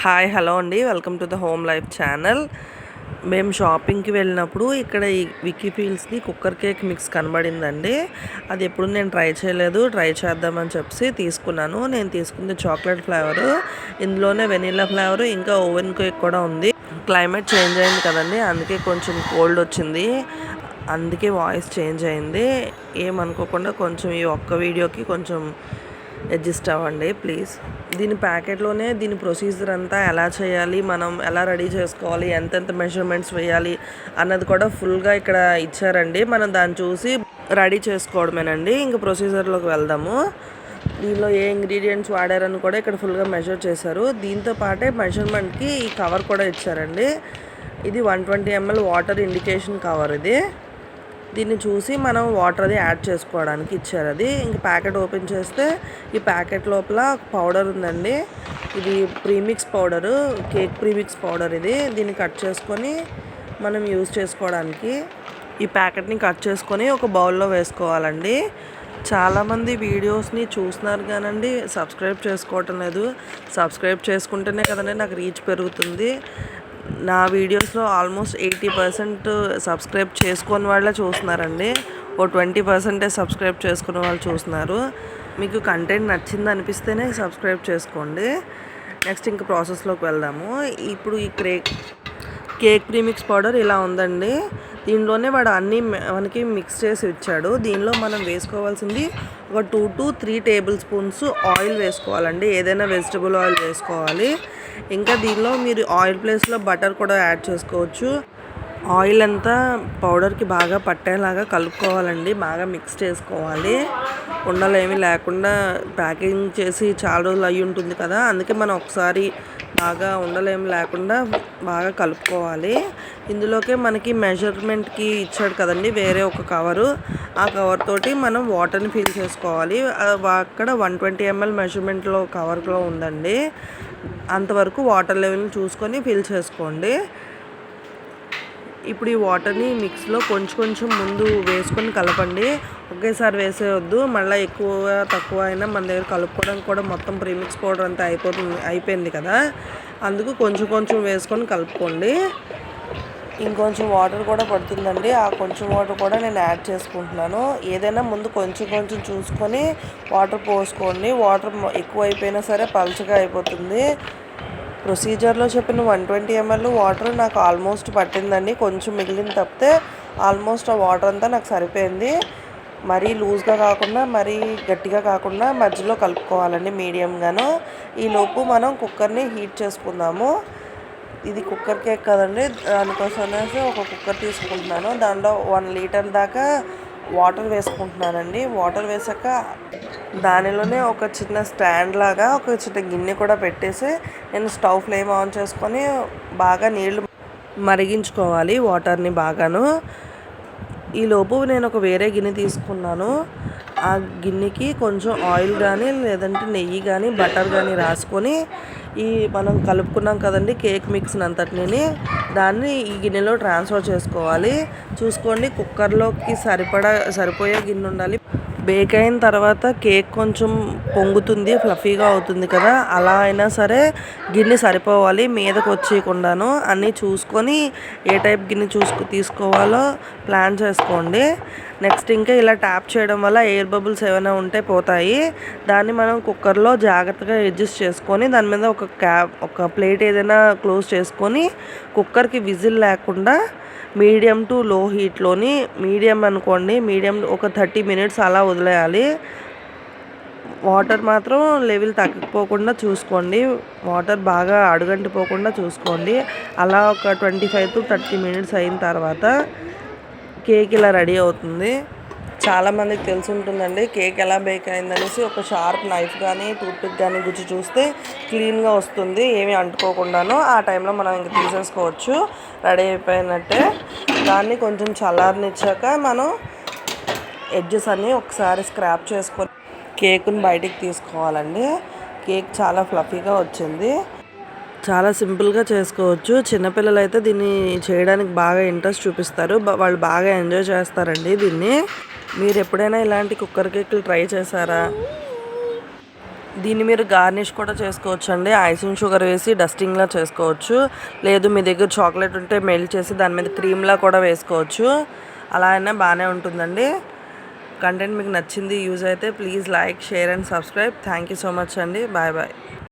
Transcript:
Hi hello అండి, welcome to the home life channel. మేము షాపింగ్కి వెళ్ళినప్పుడు ఇక్కడ ఈ విక్కీ ఫీల్స్ది కుక్కర్ కేక్ మిక్స్ కనబడిందండి. అది ఎప్పుడు నేను ట్రై చేయలేదు, ట్రై చేద్దామని చెప్పి తీసుకున్నాను. నేను తీసుకుంది చాక్లెట్ ఫ్లేవరు, ఇందులోనే వెనీలా ఫ్లేవరు, ఇంకా ఓవెన్ కేక్ కూడా ఉంది. క్లైమేట్ చేంజ్ అయింది కదండి, అందుకే కొంచెం కోల్డ్ వచ్చింది, అందుకే వాయిస్ చేంజ్ అయింది. ఏమనుకోకుండా కొంచెం ఈ ఒక్క వీడియోకి కొంచెం అడ్జస్ట్ అవ్వండి ప్లీజ్. దీని ప్యాకెట్లోనే దీని ప్రొసీజర్ అంతా ఎలా చేయాలి, మనం ఎలా రెడీ చేసుకోవాలి, ఎంతెంత మెజర్మెంట్స్ వేయాలి అన్నది కూడా ఫుల్గా ఇక్కడ ఇచ్చారండి. మనం దాన్ని చూసి రెడీ చేసుకోవడమేనండి. ఇంక ప్రొసీజర్లోకి వెళ్దాము. దీనిలో ఏ ఇంగ్రీడియంట్స్ వాడారని కూడా ఇక్కడ ఫుల్గా మెజర్ చేశారు. దీంతో పాటే మెజర్మెంట్కి ఈ కవర్ కూడా ఇచ్చారండి. ఇది 120 ml వాటర్ ఇండికేషన్ కవర్. దీన్ని చూసి మనం వాటర్ అది యాడ్ చేసుకోవడానికి ఇచ్చారు. అది ఇంక ప్యాకెట్ ఓపెన్ చేస్తే ఈ ప్యాకెట్ లోపల పౌడర్ ఉందండి. ఇది premix powder, cake premix powder. దీన్ని కట్ చేసుకొని మనం యూజ్ చేసుకోవడానికి ఈ ప్యాకెట్ని కట్ చేసుకొని ఒక బౌల్లో వేసుకోవాలండి. చాలామంది వీడియోస్ని చూస్తున్నారు కానండి సబ్స్క్రైబ్ చేసుకోవటం లేదు. సబ్స్క్రైబ్ చేసుకుంటేనే కదండి నాకు రీచ్ పెరుగుతుంది. నా వీడియోస్లో ఆల్మోస్ట్ 80% సబ్స్క్రైబ్ చేసుకొని వాళ్ళే చూస్తున్నారండి. ఓ 20% సబ్స్క్రైబ్ చేసుకునే వాళ్ళు చూస్తున్నారు. మీకు కంటెంట్ నచ్చింది అనిపిస్తేనే సబ్స్క్రైబ్ చేసుకోండి. నెక్స్ట్ ఇంక ప్రాసెస్లోకి వెళ్దాము. ఇప్పుడు ఈ కేక్ ప్రీమిక్స్ పౌడర్ ఇలా ఉందండి. దీనిలోనే వాడు అన్నీ మనకి మిక్స్ చేసి ఇచ్చాడు. దీనిలో మనం వేసుకోవాల్సింది ఒక 2 to 3 టేబుల్ స్పూన్స్ ఆయిల్ వేసుకోవాలండి. ఏదైనా వెజిటబుల్ ఆయిల్ వేసుకోవాలి. ఇంకా దీనిలో మీరు ఆయిల్ ప్లేస్లో బటర్ కూడా యాడ్ చేసుకోవచ్చు. ఆయిల్ అంతా పౌడర్కి బాగా పట్టేలాగా కలుపుకోవాలండి, బాగా మిక్స్ చేసుకోవాలి. ఉండలు ఏమీ లేకుండా ప్యాకింగ్ చేసి చాలా రోజులు అయ్యి ఉంటుంది కదా, అందుకే మనం ఒకసారి బాగా ఉండలేమి లేకుండా బాగా కలుపుకోవాలి. ఇందులోకే మనకి మెజర్మెంట్కి ఇచ్చాడు కదండి వేరే ఒక కవరు, ఆ కవర్ తోటి మనం వాటర్ని ఫిల్ చేసుకోవాలి. అక్కడ 120 ml మెజర్మెంట్లో కవర్లో ఉందండి. అంతవరకు వాటర్ లెవెల్ని చూసుకొని ఫిల్ చేసుకోండి. ఇప్పుడు ఈ వాటర్ని మిక్స్లో కొంచెం ముందు వేసుకొని కలపండి. ఒకేసారి వేసేయొద్దు, మళ్ళీ ఎక్కువ తక్కువ అయినా మన దగ్గర కలుపుకోవడానికి కూడా మొత్తం ప్రీమిక్స్ పౌడర్ అంతా అయిపోయింది కదా, అందుకు కొంచెం వేసుకొని కలుపుకోండి. ఇంకొంచెం వాటర్ కూడా పడుతుందండి, ఆ కొంచెం వాటర్ కూడా నేను యాడ్ చేసుకుంటున్నాను. ఏదైనా ముందు కొంచెం చూసుకొని వాటర్ పోసుకోండి. వాటర్ ఎక్కువ అయిపోయినా సరే పలుచగా అయిపోతుంది. ప్రొసీజర్లో చెప్పిన 120 ml వాటర్ నాకు ఆల్మోస్ట్ పట్టిందండి. కొంచెం మిగిలిన తప్పితే ఆల్మోస్ట్ ఆ వాటర్ అంతా నాకు సరిపోయింది. మరీ లూజ్గా కాకుండా మరీ గట్టిగా కాకుండా మధ్యలో కలుపుకోవాలండి, మీడియంగాను. ఈలోపు మనం కుక్కర్ని హీట్ చేసుకుందాము. ఇది కుక్కర్ కేక్ కదండి, దానికోసం అనేసి ఒక కుక్కర్ తీసుకుంటున్నాను. దానిలో 1 లీటర్ దాకా వాటర్ వేసుకుంటున్నానండి. వాటర్ వేసాక దానిలోనే ఒక చిన్న స్టాండ్ లాగా ఒక చిన్న గిన్నె కూడా పెట్టేసి నేను స్టవ్ ఫ్లేమ్ ఆన్ చేసుకొని బాగా నీళ్లు మరిగించుకోవాలి వాటర్ని బాగాను. ఈలోపు నేను ఒక వేరే గిన్నె తీసుకున్నాను. ఆ గిన్నెకి కొంచెం ఆయిల్ కానీ లేదంటే నెయ్యి కానీ బటర్ కానీ రాసుకొని మనం కలుపుకున్నాం కదండి కేక్ మిక్స్ని అంతటిని దాన్ని ఈ గిన్నెలో ట్రాన్స్ఫర్ చేసుకోవాలి. చూసుకోండి, కుక్కర్లోకి సరిపోయే గిన్నె ఉండాలి. బేక్ అయిన తర్వాత కేక్ కొంచెం పొంగుతుంది, ఫ్లఫీగా అవుతుంది కదా, అలా అయినా సరే గిన్నె సరిపోవాలి, మీదకి వచ్చేయకుండాను. అన్నీ చూసుకొని ఏ టైప్ గిన్నె తీసుకోవాలో ప్లాన్ చేసుకోండి. నెక్స్ట్ ఇంకా ఇలా ట్యాప్ చేయడం వల్ల ఎయిర్ బబుల్స్ ఏమైనా ఉంటే పోతాయి. దాన్ని మనం కుక్కర్లో జాగ్రత్తగా అడ్జస్ట్ చేసుకొని దాని మీద ఒక ప్లేట్ ఏదైనా క్లోజ్ చేసుకొని కుక్కర్కి విజిల్ లేకుండా మీడియం టు లో హీట్లోని, మీడియం అనుకోండి, మీడియం ఒక 30 minutes అలా వదిలేయాలి. వాటర్ మాత్రం లెవెల్ తగ్గిపోకుండా చూసుకోండి, వాటర్ బాగా అడుగంటిపోకుండా చూసుకోండి. అలా ఒక 25 to 30 minutes అయిన తర్వాత కేక్ ఇలా రెడీ అవుతుంది. చాలామందికి తెలిసి ఉంటుందండి కేక్ ఎలా బేక్ అయిందనేసి. ఒక షార్ప్ నైఫ్ కానీ టూత్పిక్ కానీ గుచ్చి చూస్తే క్లీన్గా వస్తుంది, ఏమీ అంటుకోకుండాను. ఆ టైంలో మనం ఇంక తీసేసుకోవచ్చు, రెడీ అయిపోయినట్టే. దాన్ని కొంచెం చల్లారనిచ్చాక మనం ఎడ్జెస్ అన్నీ ఒకసారి స్క్రాప్ చేసుకొని కేక్ని బయటికి తీసుకోవాలండి. కేక్ చాలా ఫ్లఫీగా వచ్చింది, చాలా సింపుల్గా చేసుకోవచ్చు. చిన్నపిల్లలు అయితే దీన్ని చేయడానికి బాగా ఇంట్రెస్ట్ చూపిస్తారు, వాళ్ళు బాగా ఎంజాయ్ చేస్తారండి దీన్ని. మీరు ఎప్పుడైనా ఇలాంటి కుక్కర్ కేకులు ట్రై చేశారా? దీన్ని మీరు గార్నిష్ కూడా చేసుకోవచ్చు అండి. ఐసింగ్ షుగర్ వేసి డస్టింగ్లా చేసుకోవచ్చు. లేదు మీ దగ్గర చాక్లెట్ ఉంటే మెల్ట్ చేసి దాని మీద క్రీమ్లా కూడా వేసుకోవచ్చు. అలా అయినా బాగానే ఉంటుందండి. కంటెంట్ మీకు నచ్చింది, యూజ్ అయితే please like, share and subscribe. Thank you so much అండి. Bye bye.